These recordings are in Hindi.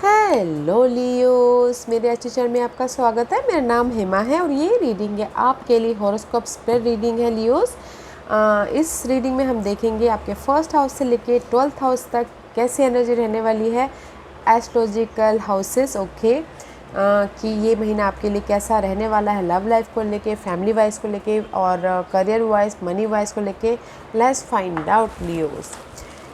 हेलो लियोस, मेरे अच्छे चैनल में आपका स्वागत है। मेरा नाम हेमा है और ये रीडिंग है आपके लिए हॉरोस्कोप स्प्रेड रीडिंग है लियोस। इस रीडिंग में हम देखेंगे आपके फर्स्ट हाउस से लेके 12th हाउस तक कैसी एनर्जी रहने वाली है, एस्ट्रोलॉजिकल हाउसेस। ओके, कि ये महीना आपके लिए कैसा रहने वाला है लव लाइफ को लेके, फैमिली वाइज को लेके और करियर वाइज, मनी वाइज को लेके। Let's find out Leos.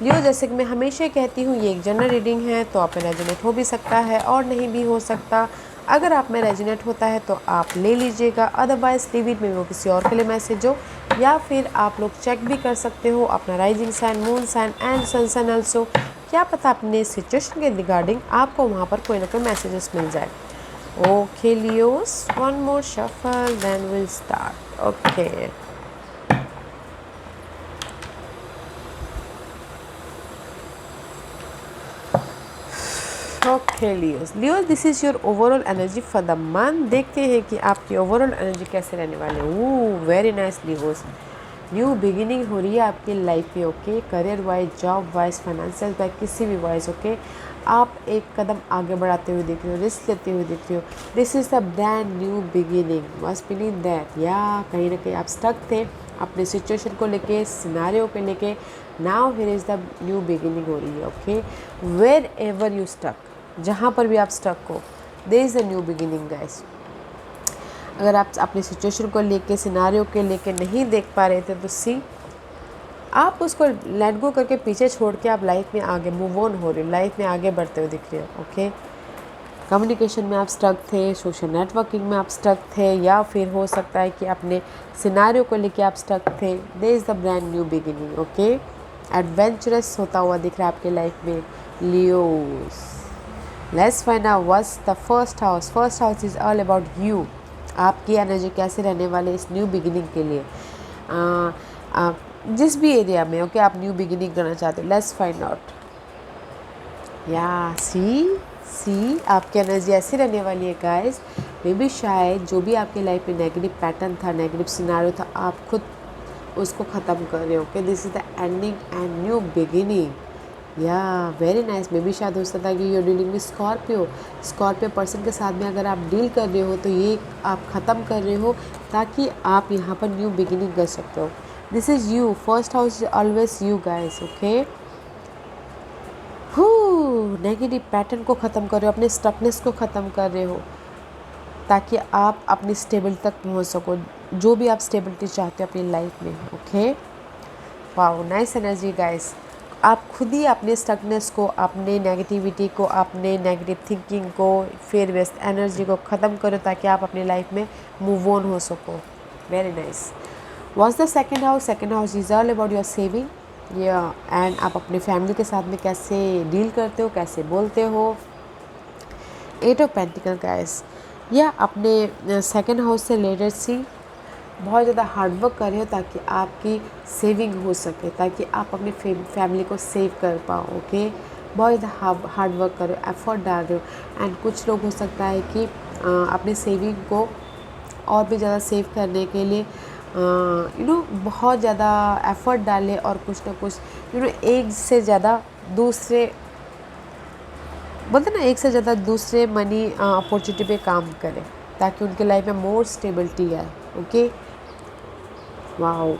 Leo, जैसे कि मैं हमेशा कहती हूँ, ये एक जनरल रीडिंग है, तो आप में रेजोनेट हो भी सकता है और नहीं भी हो सकता। अगर आप में रेजोनेट होता है तो आप ले लीजिएगा, अदरवाइज लीव इट में वो किसी और के लिए मैसेज हो, या फिर आप लोग चेक भी कर सकते हो अपना rising sign, moon sign and sun sign also. क्या पता अपने सिचुएशन के रिगार्डिंग आपको वहाँ पर कोई ना कोई मैसेजेस मिल जाए। Okay Leos, one more shuffle then will start. Okay, okay Leos, this is your overall energy for the month. देखते हैं कि आपकी ओवरऑल एनर्जी कैसे रहने वाले हैं। Very nice Leos, new beginning हो रही है आपकी लाइफ में। Okay, career wise, job wise, financial wise, किसी भी वाइज। ओके, आप एक कदम आगे बढ़ाते हुए दिख रहे हो, रिस्क लेते हुए दिख रहे हो। This is the brand new beginning, must believe that. या कहीं ना कहीं आप स्टक थे अपने सिचुएशन को लेके, सिनारियो को लेके। Now here is the new beginning हो रही है। Okay, wherever you stuck, जहाँ पर भी आप स्टक हो, there is a new beginning guys. अगर आप अपनी सिचुएशन को लेके, सिनारियो के लेके नहीं देख पा रहे थे, तो सी आप उसको लेट गो करके पीछे छोड़ के आप लाइफ में आगे मूव ऑन हो रहे हो, लाइफ में आगे बढ़ते हुए दिख रहे हो। ओके, कम्युनिकेशन में आप स्टक थे, सोशल नेटवर्किंग में आप स्टक थे, या फिर हो सकता है कि अपने सिनारियो को लेके आप स्टक थे। There is the brand new beginning. Okay, adventurous होता हुआ दिख रहा है आपके लाइफ में Leos. Let's find out what's the first house. First house is all about you. आपकी एनर्जी कैसे रहने वाले इस न्यू बिगिनिंग के लिए, जिस भी एरिया में ओके आप न्यू बिगिनिंग करना चाहते हो। Let's find out. या सी आपकी एनर्जी ऐसी रहने वाली है गाइस। मे बी शायद जो भी आपकी लाइफ में नेगेटिव पैटर्न था, नेगेटिव सिनारियो था, आप खुद उसको ख़त्म कर रहे हो। Okay, this is the ending and new beginning. या वेरी नाइस। मे बी शायद हो सकता है कि यूर डीलिंग में स्कॉर्पियो पर्सन के साथ में अगर आप डील कर रहे हो, तो ये आप ख़त्म कर रहे हो ताकि आप यहाँ पर न्यू बिगिनिंग कर सकते हो। This is you, first house is always you guys. Okay, negative pattern को ख़त्म कर रहे हो, अपने स्टकनेस को ख़त्म कर रहे हो, ताकि आप अपनी स्टेबिलिटी तक पहुंच सको, जो भी आप स्टेबिलिटी चाहते हो अपनी लाइफ में। Okay, wow, nice energy guys. आप खुद ही अपने स्टकनेस को, अपने नेगेटिविटी को, अपने नेगेटिव थिंकिंग को, फिर वेस्ट एनर्जी को ख़त्म करो ताकि आप अपनी लाइफ में मूव ऑन हो सको। Very nice. What's the second house? Second house is all about your saving. या एंड आप अपने फैमिली के साथ में कैसे डील करते हो, कैसे बोलते हो। 8 ऑफ पेंटिकल गाइस। या अपने सेकंड हाउस से रिलेटेड सी बहुत ज़्यादा हार्डवर्क कर रहे हो ताकि आपकी सेविंग हो सके, ताकि आप अपनी फैमिली को सेव कर पाओ। ओके, बहुत ज़्यादा हार्डवर्क कर रहे हो, एफर्ट डाल रहे हो। एंड कुछ लोग हो सकता है कि अपने सेविंग को और भी ज़्यादा सेव करने के लिए बहुत ज़्यादा एफर्ट डालें, और कुछ ना कुछ एक से ज़्यादा दूसरे, बोलते ना, एक से ज़्यादा दूसरे मनी अपॉर्चुनिटी पे काम करें ताकि उनके लाइफ में मोर स्टेबिलिटी आए। ओके, वाओ,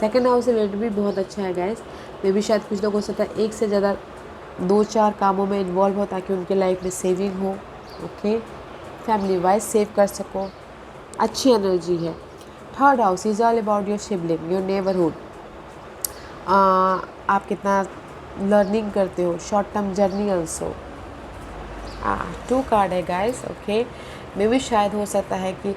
सेकंड हाउस से रिलेटेड भी बहुत अच्छा है गाइस। मे भी शायद कुछ लोग हो सकता है एक से ज़्यादा 2-4 कामों में इन्वॉल्व हो ताकि उनके लाइफ में सेविंग हो। ओके, फैमिली वाइज सेव कर सको, अच्छी एनर्जी है। Third house is all about your sibling, your neighbourhood. आप कितना लर्निंग करते हो, short term journey also. 2 card है गाइस। ओके, मे भी शायद हो सकता है कि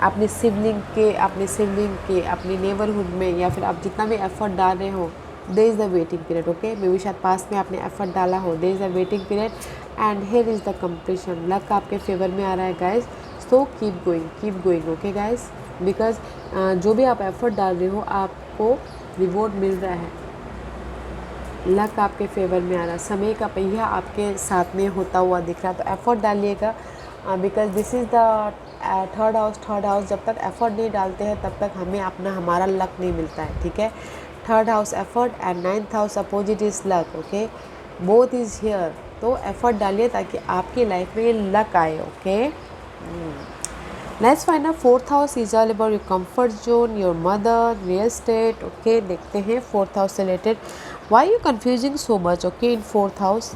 अपने सिबलिंग के अपने नेबरहुड में, या फिर आप जितना भी एफर्ट डाल रहे हो, there is the waiting period. Okay, maybe शायद पास में आपने एफर्ट डाला हो, there is the waiting period and here is the completion. Luck आपके फेवर में आ रहा है guys, so keep going. Okay guys, because जो भी आप एफर्ट डाल रहे हो आपको रिवॉर्ड मिल रहा है। लक आपके फेवर में आ रहा है, समय का पहिया आपके साथ में होता हुआ दिख रहा है, तो एफर्ट डालिएगा, because this is the third house. जब तक एफर्ट नहीं डालते हैं तब तक हमें हमारा लक नहीं मिलता है। ठीक है, third house effort and 9th house opposite is luck. Okay, both is here तो एफर्ट डालिए ताकि आपकी लाइफ में ये लक आए. Okay, let's find out fourth house is all about your comfort zone, your mother, real estate. Okay, देखते हैं फोर्थ हाउस से related. Why you confusing so much. Okay, in fourth house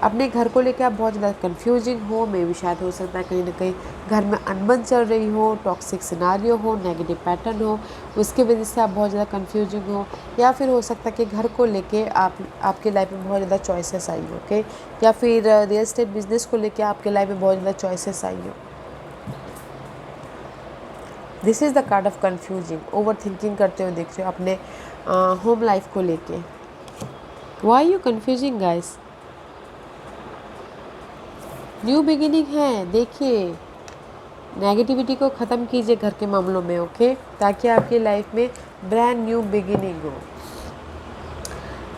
अपने घर को लेकर आप बहुत ज़्यादा कंफ्यूजिंग हो. मे भी शायद हो सकता है कहीं ना कहीं घर में अनबन चल रही हो, टॉक्सिक सिनारियो हो, नेगेटिव पैटर्न हो, उसकी वजह से आप बहुत ज़्यादा कंफ्यूजिंग हो. या फिर हो सकता है कि घर को लेके आपकी लाइफ में बहुत ज़्यादा चॉइसेस आई हो. ओके, या फिर रियल एस्टेट बिजनेस को लेके आपके लाइफ में बहुत ज़्यादा चॉइसेस आई हो. This is the card of confusing. Over thinking करते हुए दिख रहे हो अपने होम लाइफ को लेके. Why you confusing guys. New beginning है. देखिए, नेगेटिविटी को ख़त्म कीजिए घर के मामलों में. ओके, ताकि आपकी लाइफ में ब्रांड न्यू बिगिनिंग हो.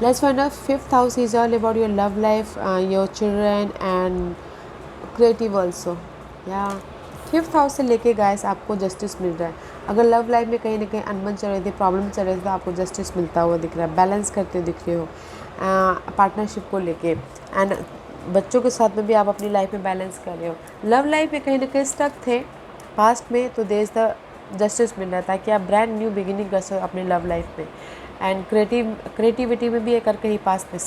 Let's find out fifth house is all about your love life, your children and creative also. या फिफ्थ हाउस से लेके गाइस आपको जस्टिस मिल रहा है. अगर लव लाइफ में कहीं ना कहीं अनबन चल रही थी, प्रॉब्लम चल रही थी, तो आपको जस्टिस मिलता हुआ दिख रहा है. बैलेंस करते हुए दिख रहे हो पार्टनरशिप को लेके. एंड बच्चों के साथ में भी आप अपनी लाइफ में बैलेंस कर रहे हो. लव लाइफ में कहीं ना कहीं स्टक थे पास्ट में, तो देयर इज द जस्टिस मिल रहा था कि आप ब्रांड न्यू बिगिनिंग कर सको अपनी लव लाइफ में. एंड क्रिएटिविटी में भी अगर कहीं पास्ट में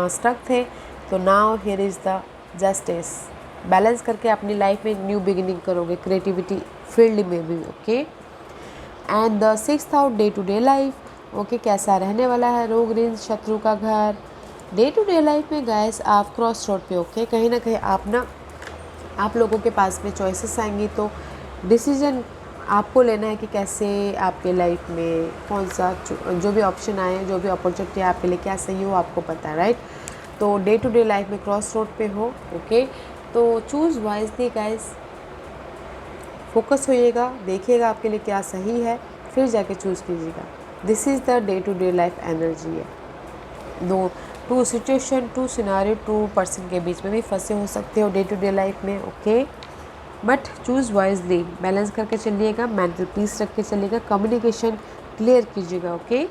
स्टक थे, तो now here is the justice. Balance करके अपनी लाइफ में न्यू बिगिनिंग करोगे क्रिएटिविटी फील्ड में भी. Okay, and the sixth house day to day life. Okay, कैसा रहने वाला है. रोग ऋण शत्रु का घर. डे टू डे लाइफ में गाइस आप क्रॉस रोड पे. ओके, कहीं ना कहीं आप लोगों के पास में चॉइसेस आएंगी, तो डिसीजन आपको लेना है कि कैसे आपके लाइफ में कौन सा जो भी ऑप्शन आए, जो भी अपॉर्चुनिटी आपके लिए क्या सही हो, आपको पता है, राइट. तो डे टू डे लाइफ में क्रॉस रोड पे हो. ओके, तो चूज़ वाइजली गाइस. फोकस होइएगा, देखिएगा आपके लिए क्या सही है, फिर जाके चूज़ कीजिएगा. This is the day to day life energy है. Two situation, two scenario, two person के बीच में भी फंसे हो सकते हो डे टू डे लाइफ में. Okay, but choose wisely. Balance करके चलिएगा, मेंटल पीस रख के चलिएगा, कम्युनिकेशन क्लियर कीजिएगा. Okay,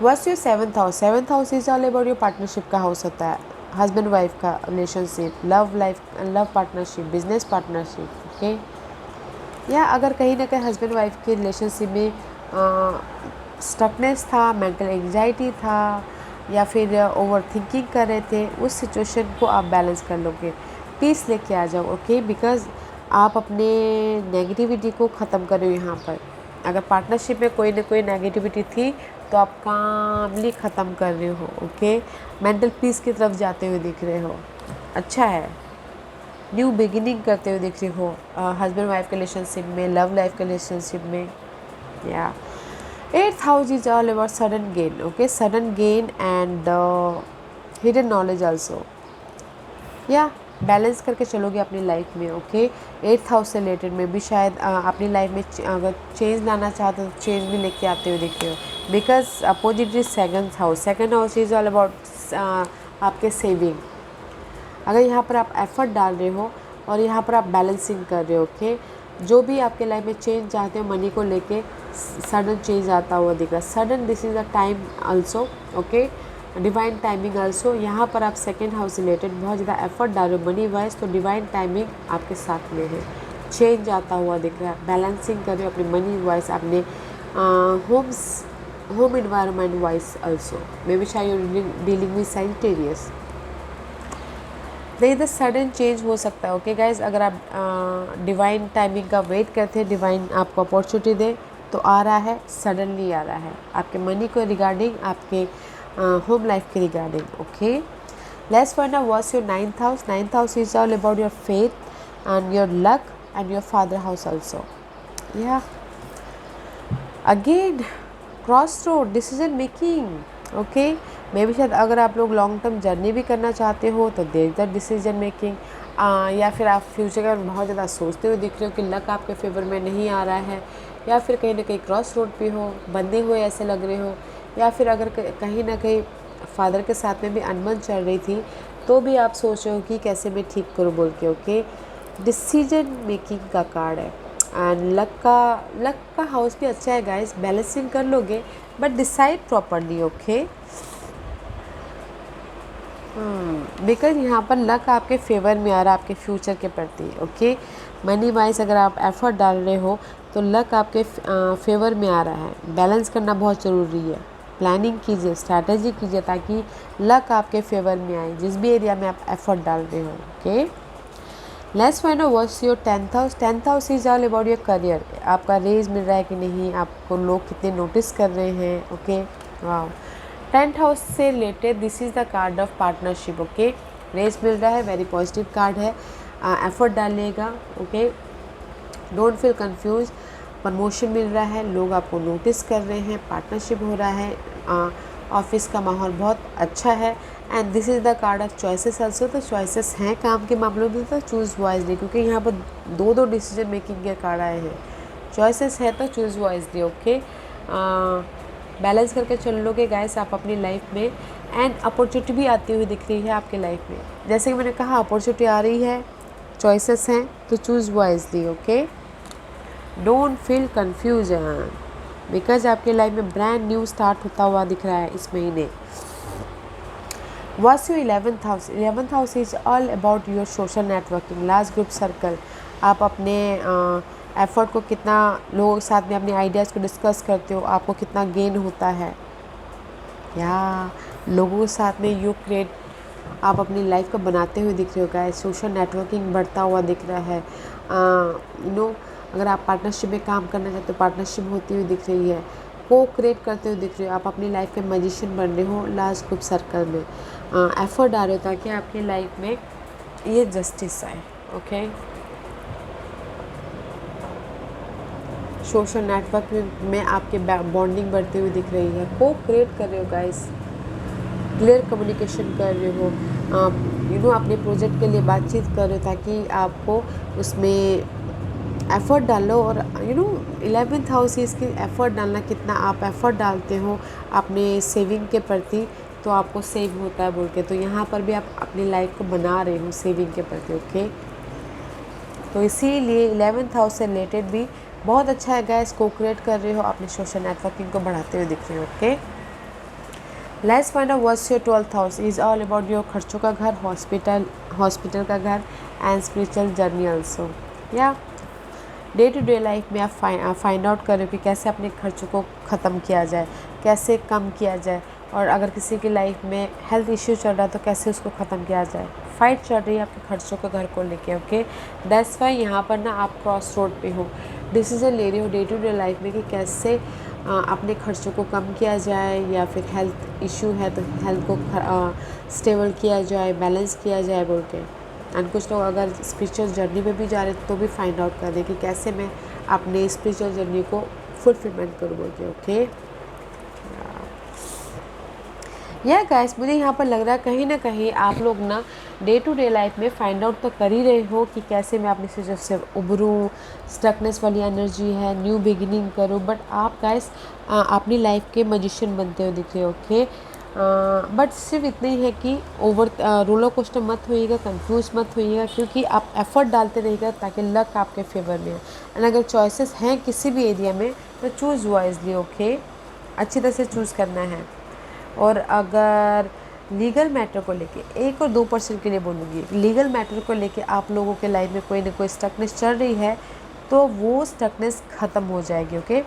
what's your seventh house. Seventh house is all about your partnership का हाउस होता है. हस्बैंड वाइफ का relationship, love life, love partnership, business partnership. Okay, या अगर कहीं ना कहीं हस्बैंड वाइफ के रिलेशनशिप में स्टकनेस था, मेंटल एंजाइटी था, या फिर ओवर थिंकिंग कर रहे थे, उस सिचुएशन को आप बैलेंस कर लोगे. पीस लेके आ जाओ. ओके, बिकॉज आप अपने नेगेटिविटी को ख़त्म कर रहे हो यहाँ पर. अगर पार्टनरशिप में कोई ना कोई नेगेटिविटी थी, तो आप कामली ख़त्म कर रहे हो. ओके, मेंटल पीस की तरफ जाते हुए दिख रहे हो. अच्छा है, न्यू बिगिनिंग करते हुए दिख रहे हो हस्बैंड वाइफ के रिलेशनशिप में, लव लाइफ के रिलेशनशिप में. या eighth house is all about sudden gain. Okay, sudden gain and hidden knowledge also. या बैलेंस करके चलोगे अपनी लाइफ में. ओके, एट्थ हाउस से रिलेटेड में भी शायद अपनी लाइफ में अगर चेंज लाना चाहते हो, तो चेंज भी लेके आते हुए दिख रहे हो. Because opposite is second house. Second house is all about आपके सेविंग. अगर यहाँ पर आप एफर्ट डाल रहे हो और यहाँ पर आप बैलेंसिंग कर रहे हो. ओके, जो भी आपके लाइफ में चेंज चाहते हो मनी को लेके, सडन चेंज आता हुआ दिख रहा है. Sudden, this is a time also. Okay, divine timing also. यहाँ पर आप सेकेंड हाउस रिलेटेड बहुत ज़्यादा एफर्ट डाल रहे हो मनी वाइज, तो डिवाइन टाइमिंग आपके साथ में है. चेंज आता हुआ दिख रहा है. बैलेंसिंग कर रहे हो अपने मनी वाइज, अपने home environment wise also. May be शायद डीलिंग विद सैजिटेरियस. नहीं, द सडन चेंज हो सकता है. ओके गाइज, अगर आप डिवाइन टाइमिंग का वेट करते हैं, डिवाइन आपको अपॉर्चुनिटी दे, तो आ रहा है, सडनली आ रहा है आपके मनी को रिगार्डिंग, आपके होम लाइफ के regarding. Okay, let's find out what's your ninth house. Ninth house is all about your faith and your luck and your father house also. या again cross road, decision making. Okay, maybe शायद अगर आप लोग लॉन्ग टर्म जर्नी भी करना चाहते हो, तो there is the decision making. या फिर आप फ्यूचर का बहुत ज़्यादा सोचते हुए दिख रहे हो कि लक आपके फेवर में नहीं आ रहा है, या फिर कहीं ना कहीं क्रॉस रोड पे हो, बंधे हुए ऐसे लग रहे हो, या फिर अगर कहीं ना कहीं फादर के साथ में भी अनबन चल रही थी, तो भी आप सोच रहे हो कि कैसे मैं ठीक करूँ बोल के. ओके, डिसीजन मेकिंग का कार्ड है. एंड लक का हाउस भी अच्छा है गाइस. बैलेंसिंग कर लोगे, but decide properly. Okay, because यहाँ पर लक आपके फेवर में आ रहा है आपके फ्यूचर के प्रति। ओके, मनी वाइज अगर आप एफर्ट डाल रहे हो तो लक आपके फेवर में आ रहा है। बैलेंस करना बहुत ज़रूरी है। प्लानिंग कीजिए, स्ट्रैटेजी कीजिए ताकि लक आपके फेवर में आए जिस भी एरिया में आप एफर्ट डाल रहे हो। Okay, let's find out what's your 10th house. 10th house is all about your career. आपका रेज मिल रहा है कि नहीं, आपको लोग कितने नोटिस कर रहे हैं। ओके, वाह। 10th हाउस से related this is the card of partnership. Okay, raise मिल रहा है, वेरी पॉजिटिव कार्ड है। एफर्ट डालिएगा। Okay, don't feel confuse. Promotion मिल रहा है, लोग आपको नोटिस कर रहे हैं, पार्टनरशिप हो रहा है, ऑफिस का माहौल बहुत अच्छा है। And this is the card of choices also. तो चॉइसेस हैं काम के मामलों में, तो चूज़ वाइजली, क्योंकि यहाँ पर दो डिसीजन मेकिंग के कार्ड आए हैं। चॉइसेस है तो चूज़ वाइजली। ओके, बैलेंस करके चल लोगे गाइस आप अपनी लाइफ में। एंड अपॉर्चुनिटी भी आती हुई दिख रही है आपके लाइफ में। जैसे कि मैंने कहा, अपॉर्चुनिटी आ रही है, चॉइसेस हैं तो choose wisely. Okay, don't feel confusion because आपके लाइफ में ब्रांड न्यू स्टार्ट होता हुआ दिख रहा है इस महीने। What's your 11th house? 11th house is all about your social networking, large group circle. आप अपने एफर्ट को कितना लोगों के साथ में अपने आइडियाज़ को डिस्कस करते हो, आपको कितना गेन होता है, या लोगों के साथ में यू क्रिएट आप अपनी लाइफ को बनाते हुए दिख रहे हो। गाइस, सोशल नेटवर्किंग बढ़ता हुआ दिख रहा है। अगर आप पार्टनरशिप में काम करना चाहते हो, पार्टनरशिप होती हुई दिख रही है। को क्रिएट करते हुए दिख रहे हो, आप अपनी लाइफ में मैजिशियन बन रहे हो लार्ज ग्रुप सर्कल में। एफर्ट डाल रहे हो ताकि आपकी लाइफ में ये जस्टिस आए। ओके, सोशल नेटवर्क में आपके बॉन्डिंग बढ़ती हुई दिख रही है। को क्रिएट कर रहे हो गाइस, क्लियर कम्युनिकेशन कर रहे हो, अपने प्रोजेक्ट के लिए बातचीत कर रहे हो ताकि आपको उसमें एफ़र्ट डालो। और 11th हाउस इसके एफ़र्ट डालना, कितना आप एफ़र्ट डालते हो अपने सेविंग के प्रति तो आपको सेव होता है बोल के। तो यहाँ पर भी आप अपनी लाइफ को बना रहे हो सेविंग के प्रति। ओके, तो इसीलिए 11th हाउस से रिलेटेड भी बहुत अच्छा है गाइस। को क्रिएट कर रहे हो, अपने सोशल नेटवर्किंग को बढ़ाते हुए दिख रहे हो। Okay, let's find out what's your 12th house is all about your खर्चों का घर, हॉस्पिटल का घर एंड स्पिरिचुअल जर्नी ऑल्सो। या डे टू डे लाइफ में आप फाइंड आउट कर रहे हो कि कैसे अपने खर्चों को ख़त्म किया जाए, कैसे कम किया जाए, और अगर किसी की लाइफ में हेल्थ इश्यू चल रहा है तो कैसे उसको ख़त्म किया जाए। फाइट चल रही है आपके खर्चों के घर को लेके। ओके, दैट्स वाई यहाँ पर ना आप क्रॉस रोड पे हो, डिसीजन ले रहे हो डे टू डे लाइफ में कि कैसे अपने खर्चों को कम किया जाए, या फिर हेल्थ इश्यू है तो हेल्थ को स्टेबल किया जाए, बैलेंस किया जाए बोल के। एंड कुछ लोग अगर स्पिरिचुअल जर्नी में भी जा रहे तो भी फाइंड आउट कर दें कि कैसे मैं अपने स्पिरिचुअल जर्नी को फुलफिलमेंट करूँ बोल के। ओके, या गाइस, मुझे यहाँ पर लग रहा है कहीं ना कहीं आप लोग ना डे टू डे लाइफ में फाइंड आउट तो कर ही रहे हो कि कैसे मैं अपनी सिचुएशन से उभरूँ, स्टकनेस वाली एनर्जी है, न्यू बिगिनिंग करूँ। बट आप गाइस अपनी लाइफ के मैजिशियन बनते हुए दिख रहे हो। ओके, बट सिर्फ इतना ही है कि रोलर कोस्टर मत होइएगा, कंफ्यूज मत होइएगा, क्योंकि आप एफर्ट डालते रहिएगा ताकि लक आपके फेवर में है। एंड अगर चॉइसेस हैं किसी भी एरिया में तो चूज़ वाइजली। ओके, अच्छी तरह से चूज़ करना है। और अगर लीगल मैटर को लेके 1 और 2% के लिए बोलूँगी, लीगल मैटर को लेके आप लोगों के लाइफ में कोई ना कोई स्टकनेस चल रही है तो वो स्टकनेस ख़त्म हो जाएगी। ओके,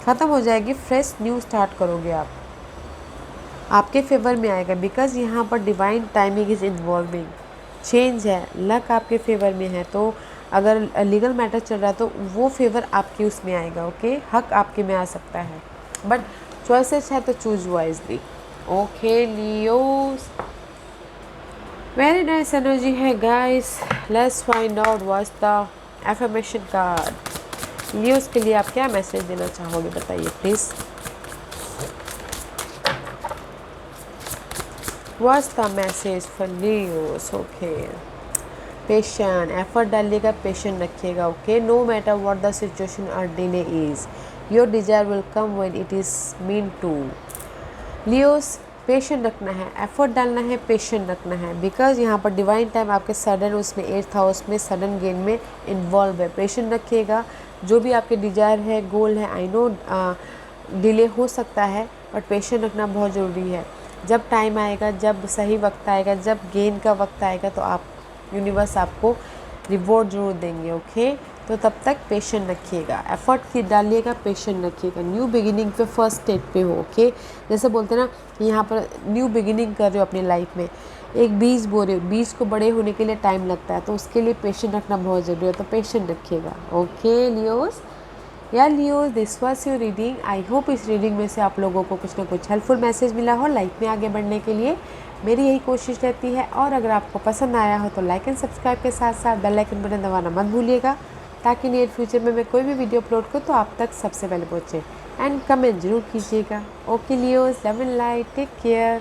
ख़त्म हो जाएगी, फ्रेश न्यू स्टार्ट करोगे आप, आपके फेवर में आएगा। बिकॉज यहाँ पर divine timing is involving, change है, लक आपके फेवर में है। तो अगर लीगल मैटर चल रहा है तो वो फेवर आपके उसमें आएगा। ओके, हक आपके में आ सकता है, बट चॉइसेस है तो choose wisely. Okay Leos, very nice energy है guys. Let's find out what's the affirmation card. Leos के लिए आप क्या मैसेज देना चाहोगे, बताइए please. What's the message for Leos? Okay, patient, effort डालिएगा, पेशेंट रखिएगा। Okay, no matter what the situation और delay is, your desire will come when it is meant to. Leos, patient रखना है, एफर्ट डालना है, पेशेंट रखना है। बिकॉज यहाँ पर डिवाइन टाइम आपके सडन उसमें 8th हाउस में सडन गेन में इन्वॉल्व है। पेशेंट रखिएगा, जो भी आपके डिज़ायर है, गोल है, आई नो डिले हो सकता है बट पेशेंट रखना बहुत ज़रूरी है। जब टाइम आएगा, जब सही वक्त आएगा, जब गेन का वक्त आएगा तो आप यूनिवर्स आपको रिवॉर्ड ज़रूर देंगे। ओके, तो तब तक पेशेंट रखिएगा, एफर्ट की डालिएगा, पेशेंट रखिएगा। न्यू बिगिनिंग पे फर्स्ट स्टेप पे हो। ओके, जैसे बोलते हैं ना कि यहाँ पर न्यू बिगिनिंग कर रहे हो अपनी लाइफ में, एक बीज बो रहे हो, बीज को बड़े होने के लिए टाइम लगता है, तो उसके लिए पेशेंट रखना बहुत ज़रूरी है, तो पेशेंट रखिएगा। ओके लियोस, या Leos, this was your reading. I hope इस रीडिंग में से आप लोगों को कुछ ना कुछ हेल्पफुल मैसेज मिला हो लाइफ में आगे बढ़ने के लिए। मेरी यही कोशिश रहती है, और अगर आपको पसंद आया हो तो लाइक एंड सब्सक्राइब के साथ साथ बेल आइकन बटन दबाना मत भूलिएगा, ताकि नियर फ्यूचर में मैं कोई भी वीडियो अपलोड करूँ तो आप तक सबसे पहले पहुँचे। एंड कमेंट जरूर कीजिएगा। Okay Leos, love and light, take care.